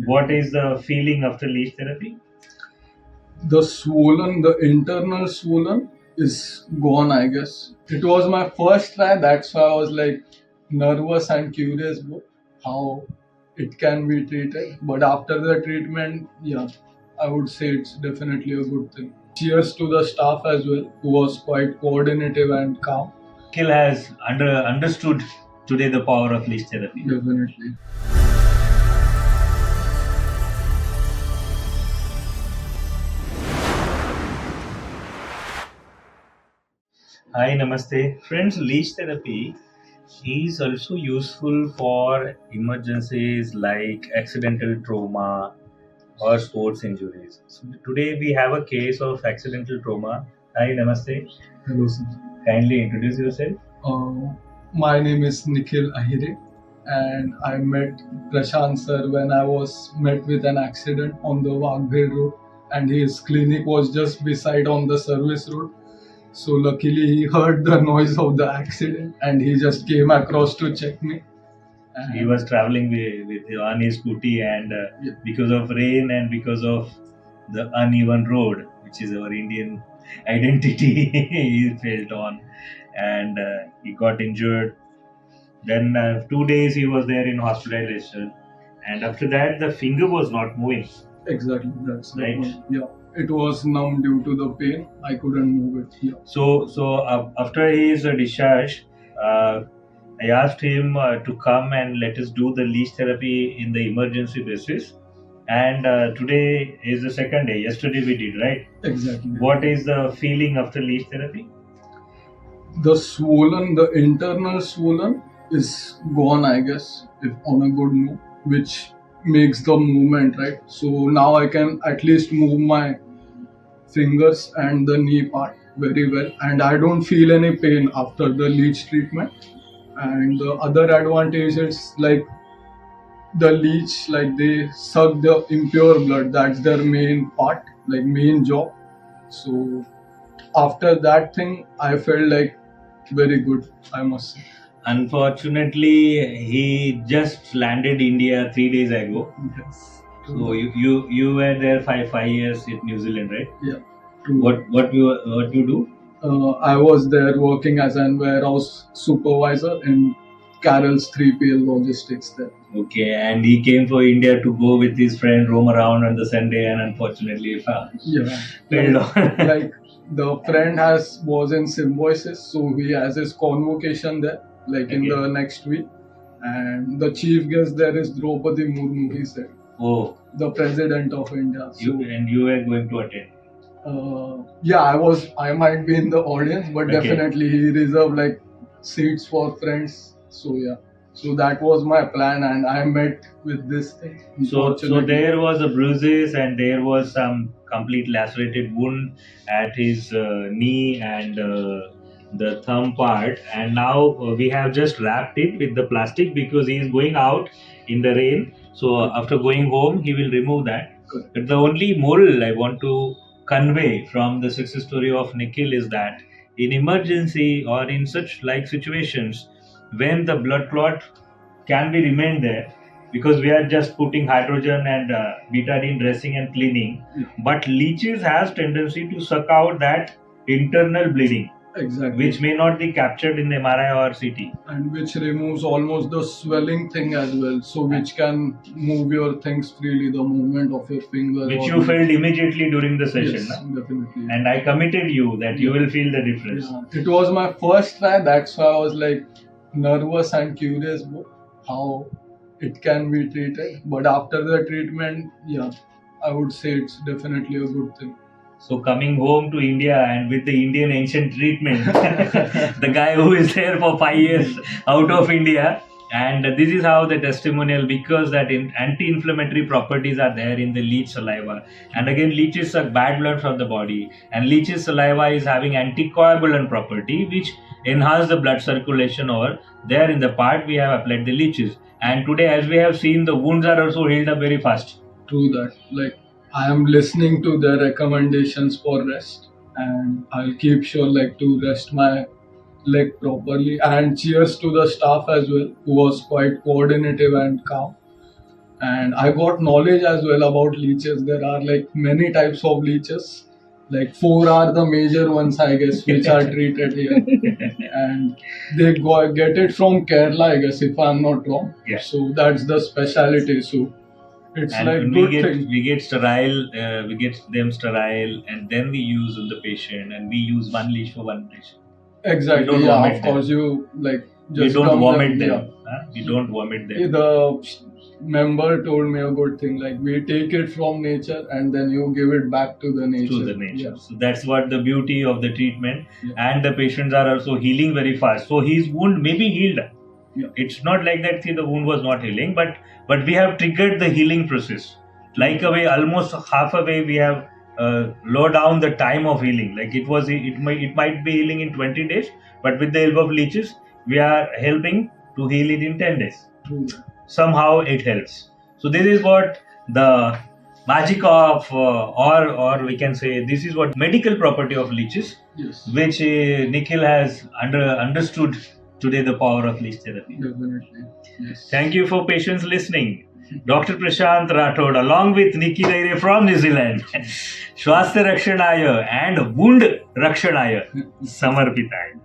What is the feeling after leech therapy? The internal swollen is gone, I guess. It was my first try, that's why I was like nervous and curious about how it can be treated. But after the treatment, yeah, I would say it's definitely a good thing. Cheers to the staff as well, who was quite coordinative and calm. Nikhil has understood today the power of leech therapy. Definitely. Hi, namaste. Friends, leech therapy is also useful for emergencies like accidental trauma or sports injuries. So today we have a case of accidental trauma. Hi, namaste. Hello, sir. Kindly introduce yourself. My name is Nikhil Ahire, and I met Prashant sir when I was met with an accident on the Waghbir road, and his clinic was just beside on the service road. So luckily he heard the noise of the accident and he just came across to check me. He was traveling on his scooty, and Yeah. because of rain and because of the uneven road, which is our Indian identity, he fell on, and he got injured. Then 2 days he was there in hospitalization, and after that the finger was not moving. Exactly, that's the Right. point. Yeah, it was numb due to the pain. I couldn't move it. Yeah. So after his discharge, I asked him to come and let us do the leech therapy in the emergency basis. And today is the second day. Yesterday we did, right? Exactly. What is the feeling after leech therapy? The internal swollen is gone, I guess, if on a good move, which makes the movement, right? So now I can at least move my fingers and the knee part very well, and I don't feel any pain after the leech treatment. And the other advantage is like the leech, like they suck the impure blood. That's their main part, like main job. So after that thing, I felt like very good, I must say. Unfortunately, he just landed India 3 days ago. Yes. So you were there five years in New Zealand, right? Yeah. True. What you do? I was there working as a warehouse supervisor in Carroll's 3PL logistics there. Okay, and he came for India to go with his friend, roam around on the Sunday, and unfortunately Yeah. failed on. Like the friend was in Symbiosis, so he has his convocation there, like in Okay. the next week. And the chief guest there is Draupadi Murmu, he said, Oh, the president of India. So, you were going to attend. yeah, I might be in the audience, but Okay. definitely he reserved like seats for friends. So yeah, so that was my plan, and I met with this thing. So Unfortunately. there was a bruises and there was some complete lacerated wound at his knee and the thumb part, and now we have just wrapped it with the plastic because he is going out in the rain. So after going home, he will remove that. Correct. But the only moral I want to convey from the success story of Nikhil is that in emergency or in such like situations, when the blood clot can be remained there, because we are just putting hydrogen and betadine dressing and cleaning, but leeches has tendency to suck out that internal bleeding, Exactly. which may not be captured in MRI or CT. And which removes almost the swelling thing as well, so which can move your things freely, the movement of your finger. Which or you felt immediately during the session. Yes, Na? definitely. And I committed you that you will feel the difference. Yeah. It was my first try, that's why I was like nervous and curious about how it can be treated. But after the treatment, yeah, I would say it's definitely a good thing. So coming home to India and with the Indian ancient treatment, the guy who is there for 5 years out of India, and this is how the testimonial, because that anti-inflammatory properties are there in the leech saliva, and again leeches suck bad blood from the body, and leech's saliva is having anticoagulant property which enhance the blood circulation over there in the part we have applied the leeches. And today, as we have seen, the wounds are also healed up very fast. True that. Like I am listening to the recommendations for rest, and I'll keep sure like to rest my leg properly. And cheers to the staff as well, who was quite coordinative and calm. and I got knowledge as well about leeches. There are like many types of leeches. Like 4 are the major ones, I guess, which are treated here, and they get it from Kerala, I guess, if I'm not wrong. Yeah. So that's the speciality. So it's And like when good we thing. get sterile, we get them sterile, and then we use on the patient, and we use one leech for one patient. Exactly. don't Yeah, vomit of course. them. You like We just don't gum vomit them. Yeah. Huh? We don't vomit them. The member told me a good thing. Like we take it from nature and then you give it back to the nature. To the nature. Yeah. So that's what the beauty of the treatment. Yeah. And the patients are also healing very fast. So his wound may be healed. Yeah. It's not like that the wound was not healing, but we have triggered the healing process. Like almost half a way we have low down the time of healing. Like it might be healing in 20 days, but with the help of leeches, we are helping to heal it in 10 days. True. Somehow it helps. So this is what the magic of, or we can say, this is what medical property of leeches, Yes. which Nikhil has understood today the power of leech therapy. Definitely. Yes. Thank you for patience listening. Dr. Prashant Rathod along with Nikki Daire from New Zealand, Swasthya Rakshanaya and Wound Rakshanaya Samarpitaya.